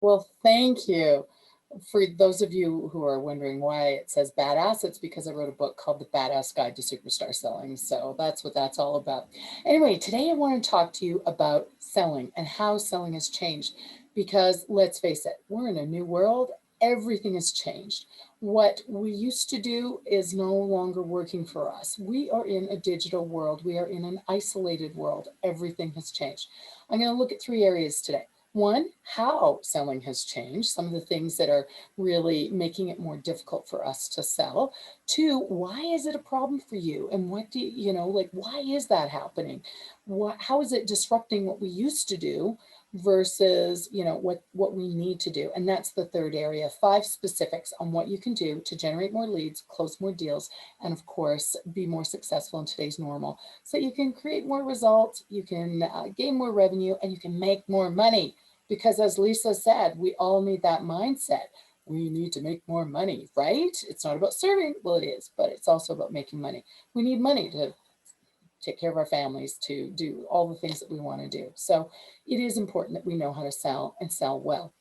Well, thank you. For those of you who are wondering why it says badass, it's because I wrote a book called The Badass Guide to Superstar Selling. So that's what that's all about. Anyway, today I want to talk to you about selling and how selling has changed. Because let's face it, we're in a new world. Everything has changed. What we used to do is no longer working for us. We are in a digital world. We are in an isolated world. Everything has changed. I'm going to look at three areas today. One, how selling has changed, some of the things that are really making it more difficult for us to sell. Two, why is it a problem for you? And what do you know, like, why is that happening? How is it disrupting what we used to do versus, what we need to do? And that's the third area, five specifics on what you can do to generate more leads, close more deals, and of course, be more successful in today's normal. So you can create more results, you can gain more revenue, and you can make more money. Because as Lisa said, we all need that mindset. We need to make more money, right? It's not about serving. Well, it is, but it's also about making money. We need money to take care of our families, to do all the things that we want to do. So it is important that we know how to sell and sell well.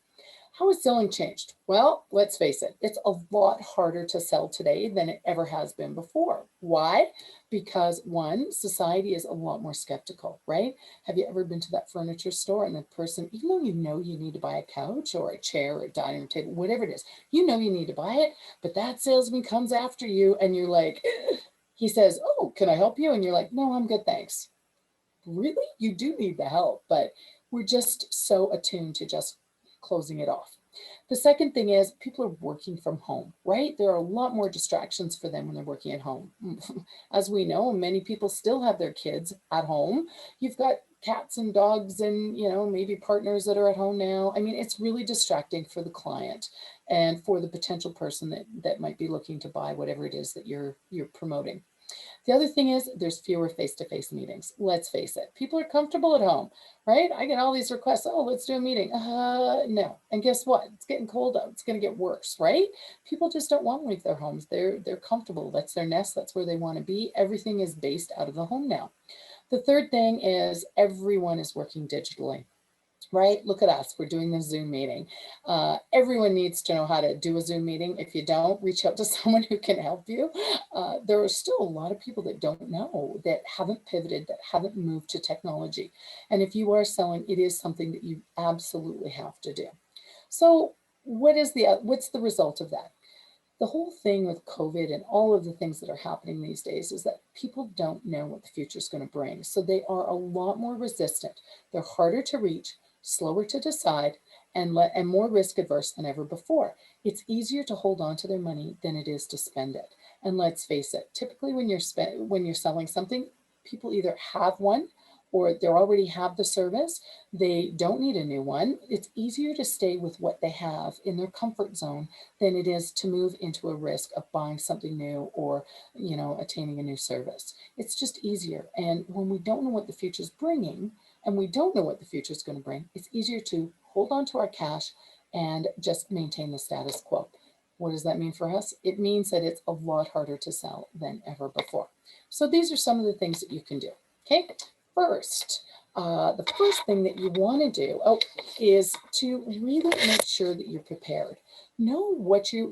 How has selling changed? Well, let's face it, it's a lot harder to sell today than it ever has been before. Why? Because one, society is a lot more skeptical, right? Have you ever been to that furniture store and the person, even though you know you need to buy a couch or a chair or a dining room table, whatever it is, you know you need to buy it, but that salesman comes after you and you're like, he says, "Oh, can I help you?" And you're like, "No, I'm good, thanks." Really? You do need the help, but we're just so attuned to just closing it off. The second thing is people are working from home, right? There are a lot more distractions for them when they're working at home. As we know, many people still have their kids at home. You've got cats and dogs and, maybe partners that are at home now. I mean, it's really distracting for the client and for the potential person that might be looking to buy whatever it is that you're promoting. The other thing is there's fewer face-to-face meetings. Let's face it. People are comfortable at home, right? I get all these requests. Oh, let's do a meeting. No. And guess what? It's getting cold out. It's going to get worse, right? People just don't want to leave their homes. They're comfortable. That's their nest. That's where they want to be. Everything is based out of the home now. The third thing is everyone is working digitally, right? Look at us. We're doing the Zoom meeting. Everyone needs to know how to do a Zoom meeting. If you don't, reach out to someone who can help you. There are still a lot of people that don't know, that haven't pivoted, that haven't moved to technology. And if you are selling, it is something that you absolutely have to do. So what's the result of that? The whole thing with COVID and all of the things that are happening these days is that people don't know what the future is going to bring. So they are a lot more resistant. They're harder to reach, slower to decide, and more risk adverse than ever before. It's easier to hold on to their money than it is to spend it. And let's face it, typically when you're selling something, people either have one or they already have the service. They don't need a new one. It's easier to stay with what they have in their comfort zone than it is to move into a risk of buying something new or, attaining a new service. It's just easier. And when we don't know what the future is bringing, and we don't know what the future is going to bring, it's easier to hold on to our cash and just maintain the status quo. What does that mean for us? It means that it's a lot harder to sell than ever before. So these are some of the things that you can do. Okay, first, the first thing that you want to do is to really make sure that you're prepared. Know what's your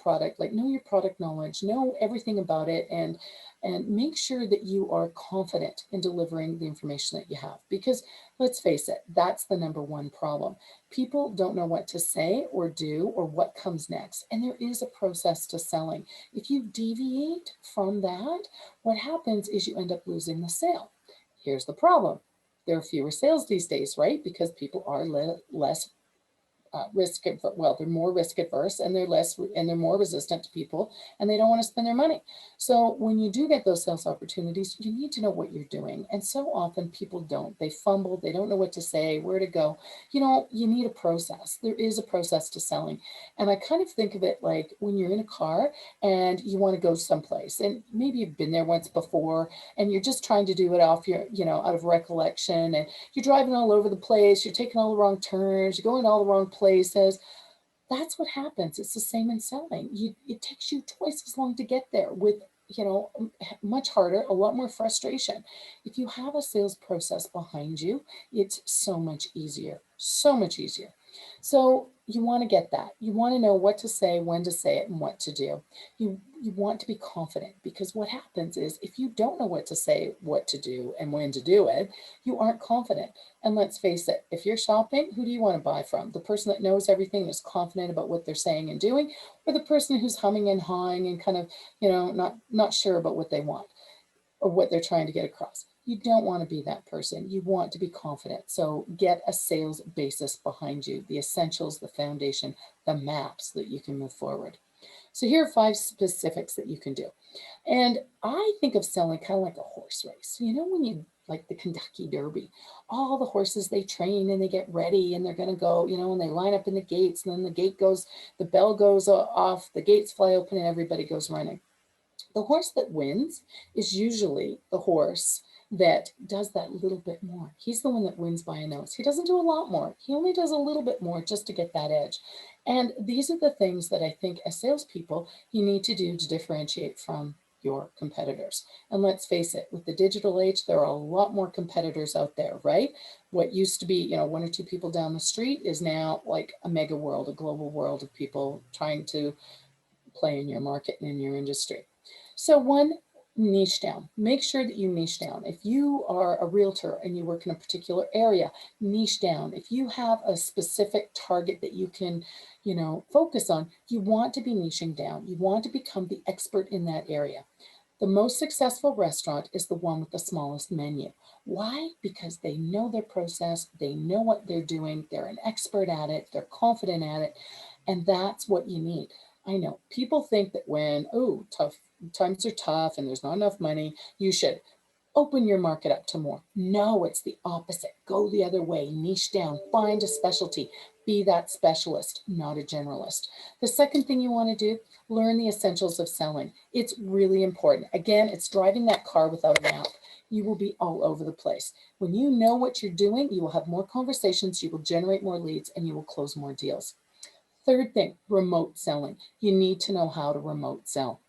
product, like know your product knowledge, know everything about it, and make sure that you are confident in delivering the information that you have. Because let's face it, that's the number one problem. People don't know what to say or do or what comes next. And there is a process to selling. If you deviate from that, what happens is you end up losing the sale. Here's the problem. There are fewer sales these days, right? Because people are less well, they're more risk adverse and they're more resistant to people, and they don't want to spend their money. So when you do get those sales opportunities, you need to know what you're doing. And so often people don't. They fumble, they don't know what to say, where to go. You need a process. There is a process to selling. And I kind of think of it like when you're in a car and you want to go someplace, and maybe you've been there once before and you're just trying to do it off out of recollection, and you're driving all over the place, you're taking all the wrong turns, you're going all the wrong places. That's what happens. It's the same in selling. It takes you twice as long to get there with, much harder, a lot more frustration. If you have a sales process behind you, it's so much easier, so much easier. So you want to get that. You want to know what to say, when to say it, and what to do. You want to be confident, because what happens is if you don't know what to say, what to do, and when to do it, you aren't confident. And let's face it, if you're shopping, who do you want to buy from? The person that knows everything, is confident about what they're saying and doing, or the person who's humming and hawing and kind of, not sure about what they want or what they're trying to get across? You don't want to be that person. You want to be confident. So get a sales basis behind you, the essentials, the foundation, the maps that you can move forward. So here are 5 specifics that you can do. And I think of selling kind of like a horse race. When you like the Kentucky Derby, all the horses, they train and they get ready and they're going to go, and they line up in the gates, and then the bell goes off, the gates fly open, and everybody goes running. The horse that wins is usually the horse that does that little bit more. He's the one that wins by a nose. He doesn't do a lot more. He only does a little bit more just to get that edge. And these are the things that I think as salespeople, you need to do to differentiate from your competitors. And let's face it, with the digital age, there are a lot more competitors out there, right? What used to be, 1 or 2 people down the street is now like a mega world, a global world of people trying to play in your market and in your industry. So 1, niche down. Make sure that you niche down. If you are a realtor and you work in a particular area, niche down. If you have a specific target that you can, focus on, you want to be niching down. You want to become the expert in that area. The most successful restaurant is the one with the smallest menu. Why? Because they know their process, they know what they're doing, they're an expert at it, they're confident at it, and that's what you need. I know people think that when, tough times are tough and there's not enough money, you should open your market up to more. No, it's the opposite. Go the other way, niche down, find a specialty, be that specialist, not a generalist. The second thing you want to do, learn the essentials of selling. It's really important. Again, it's driving that car without a map. You will be all over the place. When you know what you're doing, you will have more conversations, you will generate more leads, and you will close more deals. Third thing, remote selling. You need to know how to remote sell.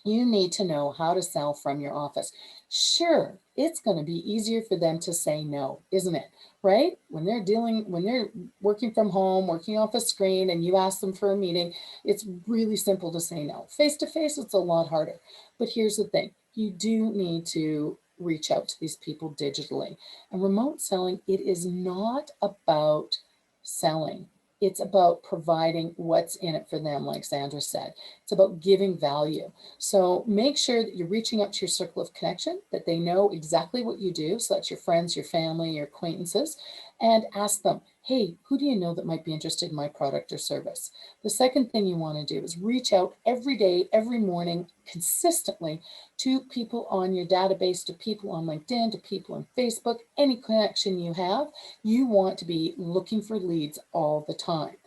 You need to know how to sell from your office. Sure, it's going to be easier for them to say no, isn't it? Right? When they're working from home, working off a screen, and you ask them for a meeting, it's really simple to say no. Face to face, it's a lot harder. But here's the thing, you do need to reach out to these people digitally. And remote selling, it is not about selling. It's about providing what's in it for them, like Sandra said. It's about giving value. So make sure that you're reaching out to your circle of connection, that they know exactly what you do. So that's your friends, your family, your acquaintances, and ask them, hey, who do you know that might be interested in my product or service? The second thing you want to do is reach out every day, every morning, consistently to people on your database, to people on LinkedIn, to people on Facebook, any connection you have. You want to be looking for leads all the time.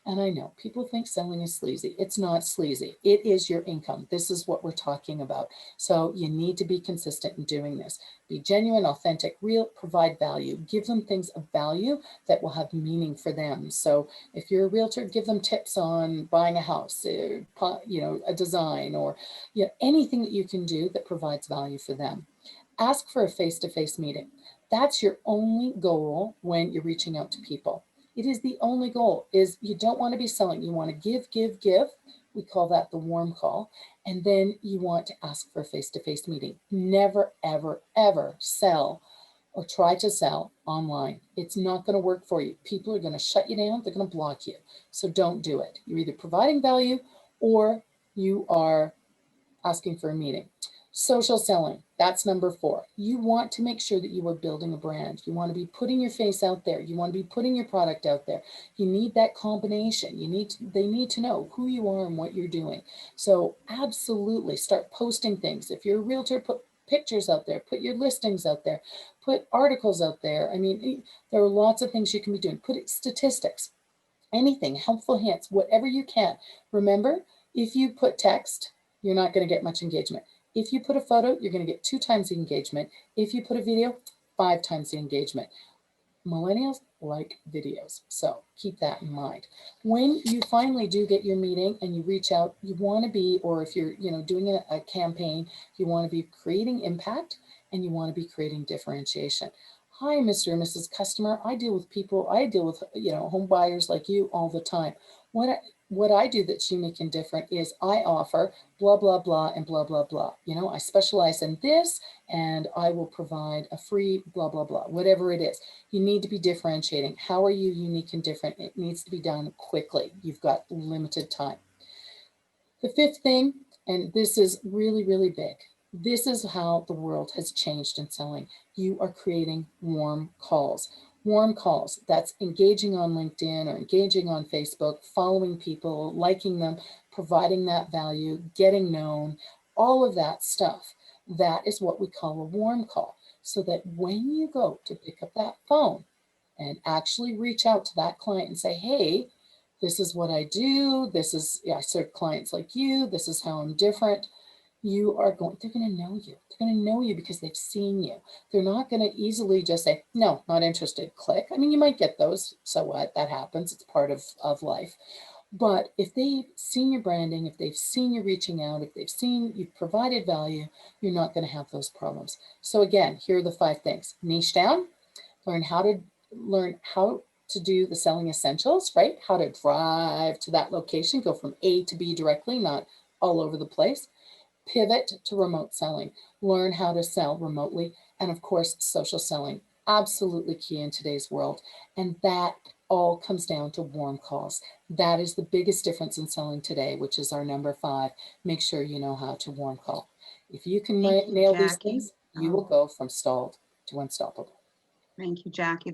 And I know people think selling is sleazy. It's not sleazy. It is your income. This is what we're talking about. So you need to be consistent in doing this. Be genuine, authentic, real, provide value. Give them things of value that will have meaning for them. So if you're a realtor, give them tips on buying a house, a design, or anything that you can do that provides value for them. Ask for a face-to-face meeting. That's your only goal when you're reaching out to people. It is the only goal. Is you don't want to be selling. You want to give, give, give. We call that the warm call. And then you want to ask for a face-to-face meeting. Never, ever, ever sell or try to sell online. It's not going to work for you. People are going to shut you down. They're going to block you. So don't do it. You're either providing value or you are asking for a meeting. Social selling, that's number 4. You want to make sure that you are building a brand. You want to be putting your face out there. You want to be putting your product out there. You need that combination. They need to know who you are and what you're doing. So absolutely start posting things. If you're a realtor, put pictures out there, put your listings out there, put articles out there. I mean, there are lots of things you can be doing. Put statistics, anything, helpful hints, whatever you can. Remember, if you put text, you're not going to get much engagement. If you put a photo, you're going to get 2 times the engagement. If you put a video, 5 times the engagement. Millennials like videos, so keep that in mind. When you finally do get your meeting and you reach out, you want to be, or if you're doing a campaign, you want to be creating impact and you want to be creating differentiation. Hi, Mr. and Mrs. Customer. I deal with people, I deal with, home buyers like you all the time. What I do that's unique and different is I offer blah, blah, blah, and blah, blah, blah. I specialize in this and I will provide a free blah, blah, blah, whatever it is. You need to be differentiating. How are you unique and different? It needs to be done quickly. You've got limited time. The fifth thing, and this is really, really big, this is how the world has changed in selling. You are creating warm calls. Warm calls, that's engaging on LinkedIn or engaging on Facebook, following people, liking them, providing that value, getting known, all of that stuff. That is what we call a warm call. So that when you go to pick up that phone and actually reach out to that client and say, hey, this is what I do. This is, I serve clients like you. This is how I'm different. They're going to know you. They're going to know you because they've seen you. They're not going to easily just say, no, not interested, click. I mean, you might get those. So what? That happens. It's part of life. But if they've seen your branding, if they've seen you reaching out, if they've seen you've provided value, you're not going to have those problems. So again, here are the 5 things. Niche down, learn how to do the selling essentials, right? How to drive to that location, go from A to B directly, not all over the place. Pivot to remote selling, learn how to sell remotely. And of course, social selling, absolutely key in today's world. And that all comes down to warm calls. That is the biggest difference in selling today, which is our number 5. Make sure you know how to warm call. If you can Thank you, nail these Jackie. things, you will go from stalled to unstoppable. Thank you, Jackie.